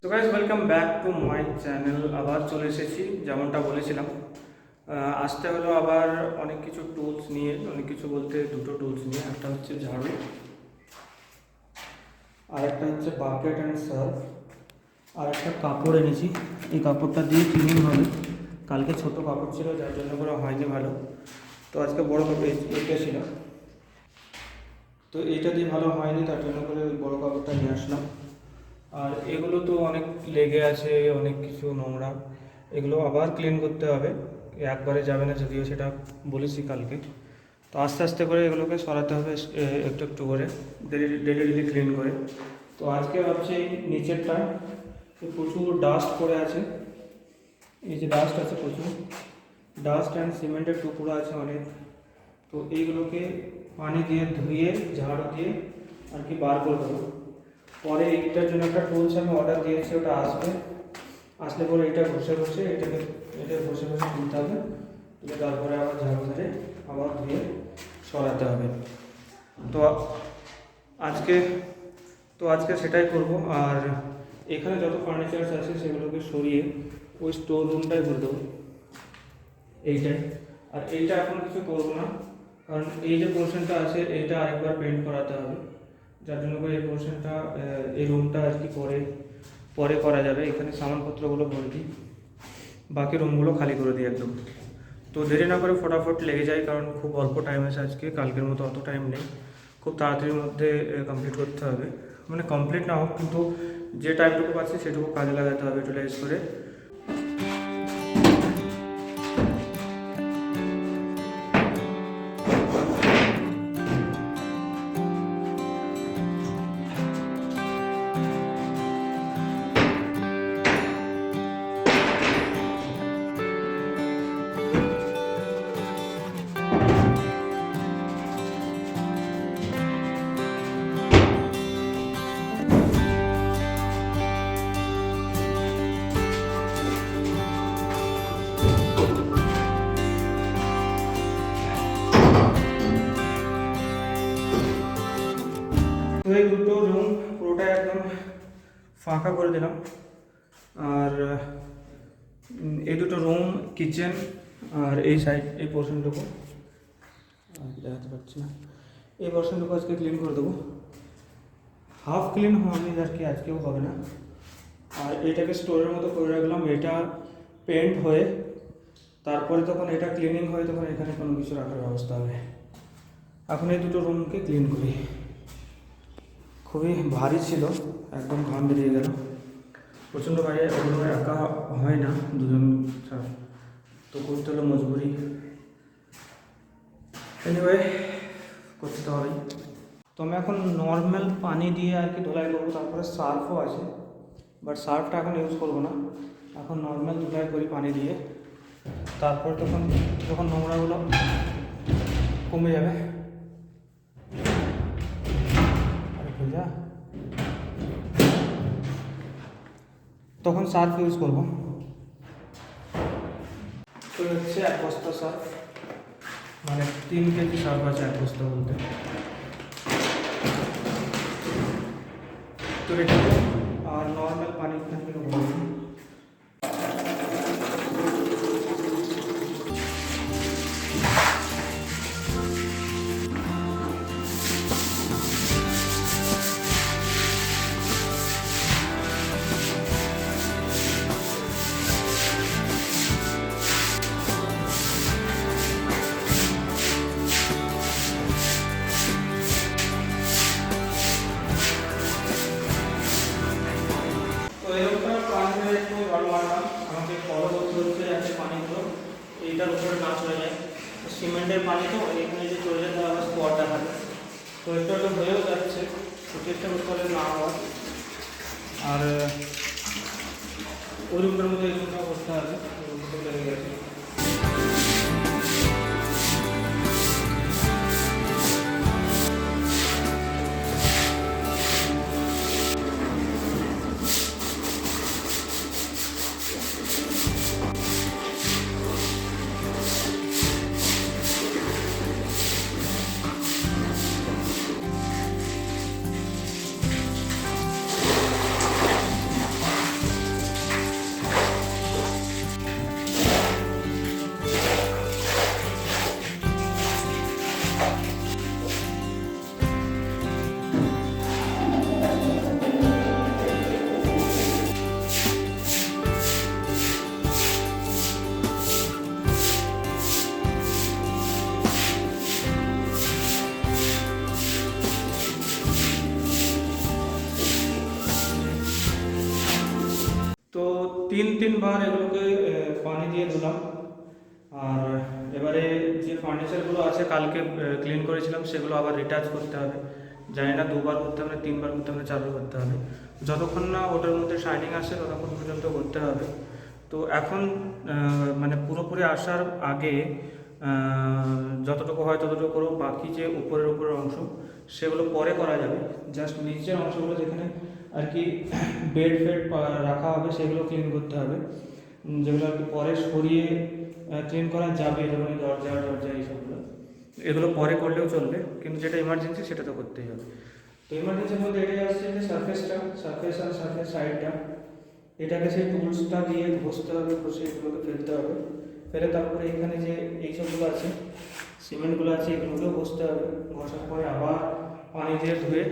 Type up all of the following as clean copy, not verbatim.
তো guys welcome back to my channel. আবার চলে এসেছি যেমনটা বলেছিলাম। আসতে হলো আবার অনেক কিছু টুলস নিয়ে, অনেক কিছু বলতে দুটো টুলস নিয়ে। একটা হচ্ছে ঝাড়ু, আর একটা হচ্ছে বাকেট অ্যান্ড সার্ফ, আর একটা কাপড় এনেছি। এই কাপড়টা দিয়ে ক্লিনিং হবে। কালকে ছোট কাপড় ছিল যার জন্য করে হয়নি ভালো, তো আজকে বড় কাপড় এইটা ছিল, তো এইটা দিয়ে ভালো হয়নি, তার জন্য করে ওই বড়ো কাপড়টা নিয়ে আসলাম। আর এগুলো তো অনেক লেগে আছে, অনেক কিছু নোংরা, এগুলো আবার ক্লিন করতে হবে। একবারে যাবে না, যদিও সেটা বলেছি কালকে। তো আস্তে আস্তে করে এগুলোকে সরাতে হবে, একটু একটু করে, ডেলি ডেলি ক্লিন করে। তো আজকে ভাবছি এই নিচেরটা প্রচুর ডাস্ট পড়ে আছে, এই যে ডাস্ট আছে প্রচুর, ডাস্ট অ্যান্ড সিমেন্টের টুকরো আছে অনেক। তো এইগুলোকে পানি দিয়ে ধুয়ে ঝাড়ু দিয়ে আর কি বার করে দেবো। পরে এইটার জন্য একটা টুলস আমি অর্ডার দিয়েছি, ওটা আসলে পরে এটা ঘষে এটা ঘষে তুলতে হবে, তুলে তারপরে আবার ঝাড়ু ধরে আবার ধুয়ে সরাতে হবে। তো আজকে আজকে সেটাই করব। আর এখানে যত ফার্নিচার্স আছে সেগুলোকে সরিয়ে ওই স্টোর রুমটাই ভরে দেবো, এইটাই। আর এইটা এখন কিছু করবো না, কারণ এই যে পোর্শনটা আছে এইটা আরেকবার পেন্ট করাতে হবে, যার জন্য করে এই পোর্শনটা, এই রুমটা আর কি পরে করা যাবে। এখানে সামানপত্রগুলো ভরে দিই, বাকি রুমগুলো খালি করে দিই একদম। তো দেরি না করে ফটাফট লেগে যায়, কারণ খুব অল্প টাইম আছে আজকে, কালকের মতো অত টাইম নেই, খুব তাড়াতাড়ির মধ্যে কমপ্লিট করতে হবে। মানে কমপ্লিট না হোক, কিন্তু যে টাইমটুকু পাচ্ছি সেটুকু কাজে লাগাতে হবে ইউটিলাইজ করে। তো এই দুটো রুম পুরোটাই একদম ফাঁকা করে দিলাম। আর এই দুটো রুম, কিচেন, আর এই সাইড এই পোর্শনটুকু দেখাতে পারছি না, এই পোর্শনটুকু আজকে ক্লিন করে দেবো। হাফ ক্লিন হয়নি আর কি, আজকেও হবে না। আর এটাকে স্টোরের মতো করে রাখলাম, এটা পেন্ট হয়ে তারপরে তখন এটা ক্লিনিং হয়ে তখন এখানে কোনো কিছু রাখার ব্যবস্থা হবে। এখন এই দুটো রুমকে ক্লিন করি। খুবই ভারী ছিল, একদম ঘাম বেরিয়ে গেল, প্রচণ্ড ভারী। ওগুলো একা হয় না, দুজন ছাড়া, তো করতে হলো মজবুরি। এনিওয়ে করতে তো হবেই। তো আমি এখন নর্মাল পানি দিয়ে আর কি ধোলাই করবো, তারপরে সার্ফও আছে, বাট সার্ফটা এখন ইউজ করবো না, এখন নর্মাল ধোলাই করি পানি দিয়ে। তারপর যখন নোংরাগুলো কমে যাবে, তখন সার্ফ ইউজ করবো। তো হচ্ছে 1 বস্তা সার্ফ, মানে 3 কেজি সার্ফ আছে 1 বস্তা বলতে। তো রেখে আর নর্মাল পানি থেকে আমাকে ফলো করতে হচ্ছে যাতে পানিগুলো এইটার উপরে না চলে যায়। সিমেন্টের পানি তো এখানে যে চলে যায় তাহলে স্পট দেখাবে, তো এটা তো হয়েও যাচ্ছে, তো চেষ্টা করতে হবে না হওয়ার। আর ওই রুমটার মধ্যে এই রুমটা করতে হবে, লেগে গেছে। তিনবার এগুলোকে পানি দিয়ে ধুলাম। আর এবারে যে ফার্নিচারগুলো আছে কালকে ক্লিন করেছিলাম সেগুলো আবার রিটাচ করতে হবে। জানি না 2বার করতে হবে, 3বার করতে হবে, 4বার করতে হবে। যতক্ষণ না ওটার মধ্যে শাইনিং আসে ততক্ষণ পর্যন্ত করতে হবে। তো এখন মানে পুরোপুরি আসার আগে যতটুকু হয় ততটুকু করো, বাকি যে উপরের অংশ সেগুলো পরে করা যাবে। জাস্ট নিচের অংশগুলো যেখানে আর কি বেড ফেড রাখা হবে সেগুলো ক্লিন করতে হবে, যেগুলো আর কি পরে সরিয়ে ক্লিন করা যাবে, যেমন দরজা এইসবগুলো। এগুলো পরে করলেও চলবে, কিন্তু যেটা ইমার্জেন্সি সেটা তো করতেই হবে। তো ইমার্জেন্সির মধ্যে এটাই আসছে যে সারফেস আর সারফেস সাইডটা, এটাকে সেই টুলসটা দিয়ে ঘষতে হবে, ঘষে এগুলোকে ফেলতে হবে। ফেলে তারপরে এখানে যে এইসবগুলো আছে, সিমেন্টগুলো আছে, এগুলোকেও ঘষতে হবে। ঘষার পরে আবার পানি দিয়ে ধুয়ে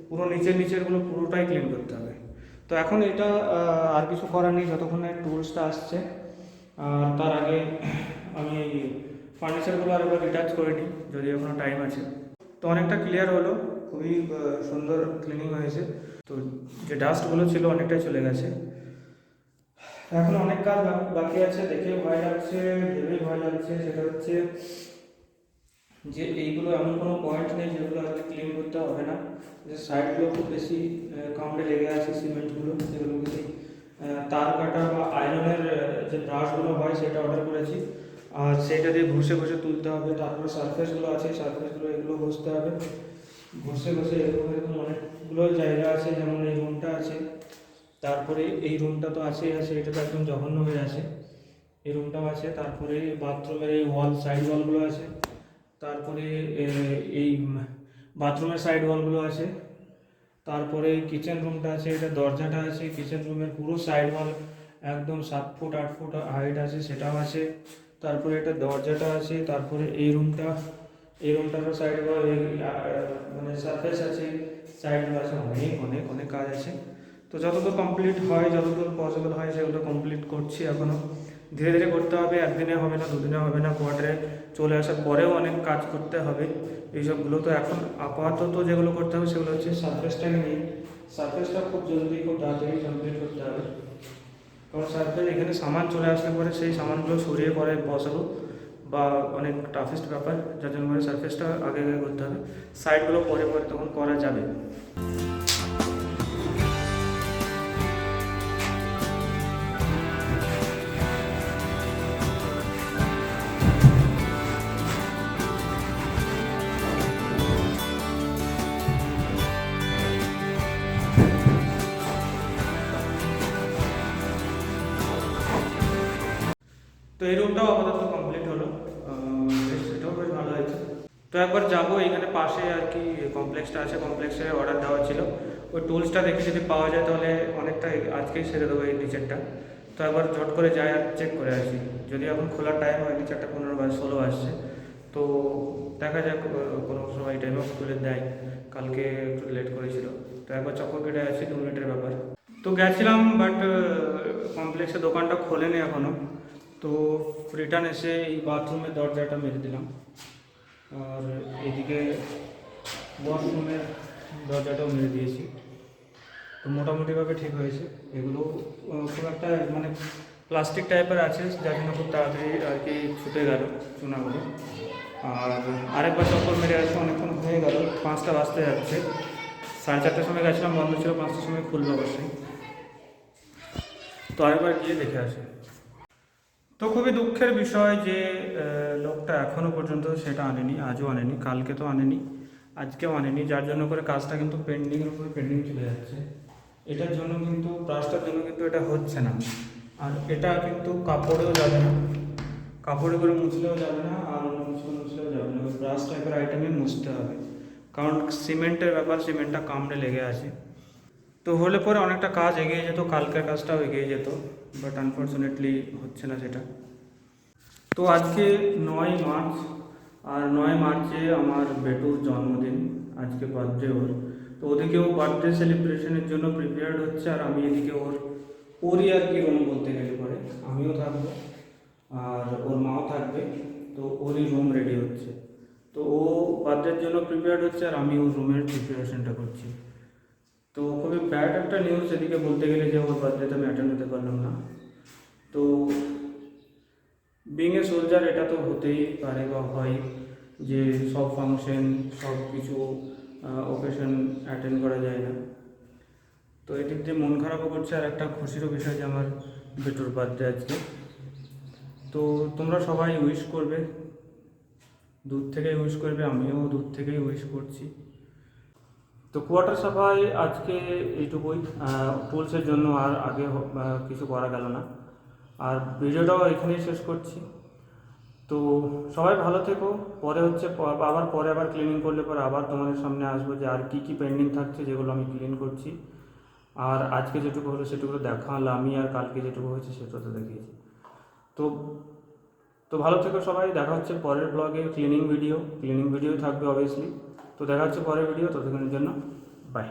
পুরো নিচেরগুলো পুরোটাই ক্লিন করতে হবে। তো এখন এটা আর কিছু করার নেই যতক্ষণ না টুলসটা আসছে। আর তার আগে আমি এই ফার্নিচারগুলো আরেকবার রিটাচ করে নিই, যদি এখনও টাইম আছে। তো অনেকটা ক্লিয়ার হলো, খুবই সুন্দর ক্লিনিং হয়েছে। তো যে ডাস্টগুলো ছিল অনেকটাই চলে গেছে। এখন অনেক কাজ বাকি আছে, দেখে ভয় লাগছে, ভেবেই ভয় লাগছে। সেটা হচ্ছে যে এইগুলো এমন কোনো পয়েন্ট নেই যেগুলো হয়তো ক্লিন করতে হবে না। যে সাইডগুলো খুব বেশি কামড়ে লেগে আছে সিমেন্টগুলো, সেগুলোকে তার কাটা বা আয়রনের যে ব্রাশগুলো হয় সেটা অর্ডার করেছি, আর সেটা দিয়ে ঘষে তুলতে হবে। তারপরে সারফেসগুলো আছে, সারফেসগুলো এগুলো ঘষতে হবে। ঘষে এরকম অনেকগুলো জায়গা আছে, যেমন এই রুমটা আছে, তারপরে এই রুমটা তো আছে, এটা তো একদম জঘন্য হয়ে আছে। এই রুমটাও আছে, তারপরে বাথরুমের এই সাইড ওয়ালগুলো আছে, তারপরে এই বাথরুমের সাইড ওয়ালগুলো আছে, তারপরে কিচেন রুমটা আছে, এটা দরজাটা আছে, কিচেন রুমের পুরো সাইড ওয়াল একদম 7 ফুট 8 ফুট হাইট আছে, সেটাও আছে। তারপরে এটা দরজাটা আছে, তারপরে এই রুমটারও সাইড ওয়াল মানে সারফেস আছে, সাইড ওয়াল আছে, অনেক কাজ আছে। তো যতদূর কমপ্লিট হয়, যতদূর পসিবল হয় সেগুলো কমপ্লিট করছি। এখনও ধীরে ধীরে করতে হবে, একদিনে হবে না, দুদিনে হবে না, কোয়ার্টারে চলে আসার পরেও অনেক কাজ করতে হবে এইসবগুলো। তো এখন আপাতত যেগুলো করতে হবে সেগুলো হচ্ছে সারফেসটাকে নিয়ে। সারফেসটা খুব জলদি, খুব তাড়াতাড়ি কমপ্লিট করতে হবে, কারণ সারফেস এখানে সামান চলে আসলে পরে সেই সামানগুলো সরিয়ে পরে বসাবো বা অনেক টাফেস্ট ব্যাপার, যার জন্য করে সারফেসটা আগে করতে হবে। সাইডগুলো পরে তখন করা যাবে। তো এই রুমটাও আপাতত কমপ্লিট হলো, সেটাও বেশ ভালো হয়েছে। তো একবার যাবো, এখানে পাশে আর কি কমপ্লেক্সটা আছে, কমপ্লেক্সে অর্ডার দেওয়া ছিল। ওই টুলসটা দেখে যদি পাওয়া যায় তাহলে অনেকটা আজকেই সেরে দেবো এই নিচেরটা। তো একবার ঝট করে যাই আর চেক করে আসি। যদি এখন খোলার টাইম হয়নি, 4:15 বা 16 আসছে, তো দেখা যাক কোনো সময় এই টাইমে খুলে দেয়। কালকে একটু লেট করেছিল, তো একবার চক্কর কেটে আসি, 2 মিনিটের ব্যাপার। তো গেছিলাম, বাট কমপ্লেক্সের দোকানটা খোলেনি এখনও। তো রিটার্ন এসে এই বাথরুমের দরজাটা মেরে দিলাম, আর এদিকে ওয়াশরুমের দরজাটাও মেরে দিয়েছি। তো মোটামুটিভাবে ঠিক হয়েছে। এগুলো খুব একটা মানে প্লাস্টিক টাইপের আছে, যার জন্য খুব তাড়াতাড়ি আর কি ছুটে গেল চুনাগুলো। আর আরেকবার চক্কর মেরে আসে, অনেকক্ষণ হয়ে গেল, 5টা বাজতে যাচ্ছে। 4:30টার সময় গেছিলাম, বন্ধ ছিল, 5টার সময় খুলবে অবশ্যই। তো আরেকবার গিয়ে দেখে আসে। তো খুবই দুঃখের বিষয় যে লোকটা এখনও পর্যন্ত সেটা আনেনি, আজও আনেনি, কালকে তো আনেনি, আজকেও আনেনি, যার জন্য করে কাজটা কিন্তু পেন্ডিংয়ের উপরে পেন্ডিং চলে যাচ্ছে। এটার জন্য কিন্তু ব্রাশটার জন্য কিন্তু এটা হচ্ছে না। আর এটা কিন্তু কাপড়েও যাবে না, কাপড়ে করে মুছলেও যাবে না, আর মুছলেও যাবে না, ব্রাশ টাইপের আইটেমে মুছতে হবে, কারণ সিমেন্টের ব্যাপার, সিমেন্টটা কামড়ে লেগে আছে। তো হলে পরে অনেকটা কাজ এগিয়ে যেত, কালকের কাজটাও এগিয়ে যেত, বাট আনফর্চুনেটলি হচ্ছে না সেটা। তো আজকে 9 মার্চ, আর 9 মার্চে আমার বেটুর জন্মদিন, আজকে বার্থডে ওর। তো ওদিকে ও বার্থডে সেলিব্রেশনের জন্য প্রিপেয়ার্ড হচ্ছে, আর আমি এদিকে ওরই আর কি রুম বলতে গেলে পরে আমিও থাকবো আর ওর মাও থাকবে। তো ওরই রুম রেডি হচ্ছে। তো ও বার্থডের জন্য প্রিপেয়ার্ড হচ্ছে, আর আমি ওর রুমের প্রিপারেশনটা করছি। তো তো খুবই ব্যাড একটা নিউজ এদিকে বলতে গেলে, যে ওর বার্থডেতে আমি অ্যাটেন্ড হতে পারলাম না। তো বিং এ সোলজার এটা তো হতেই পারে বা হয়, যে সব ফাংশন সব কিছু ওকেশন অ্যাটেন্ড করা যায় না। তো এদিক দিয়ে মন খারাপও করছে, আর একটা খুশিরও বিষয় যে আমার বেটুর বার্থডে আজকে। তো তোমরা সবাই উইশ করবে, দূর থেকেই উইশ করবে, আমিও দূর থেকেই উইশ করছি। তো কোয়ার্টার সাফাই আজকে এইটুকুই, টুলসের জন্য আর আগে কিছু করা গেল না। আর ভিডিওটাও এখানেই শেষ করছি। তো সবাই ভালো থেকো। পরে হচ্ছে আবার ক্লিনিং করলে পরে আবার তোমাদের সামনে আসবো, যে আর কী কী পেন্ডিং থাকছে যেগুলো আমি ক্লিন করছি। আর আজকে যেটুকু হলো সেটুকু দেখালামই, আর কালকে যেটুকু হয়েছে সেটা তো দেখিয়েছি। তো তো ভালো থেকো সবাই, দেখা হচ্ছে পরের ব্লগে। ক্লিনিং ভিডিও থাকবে অবভিয়াসলি। তো দেখা হচ্ছে পরের ভিডিও, ততক্ষণের জন্য বাই।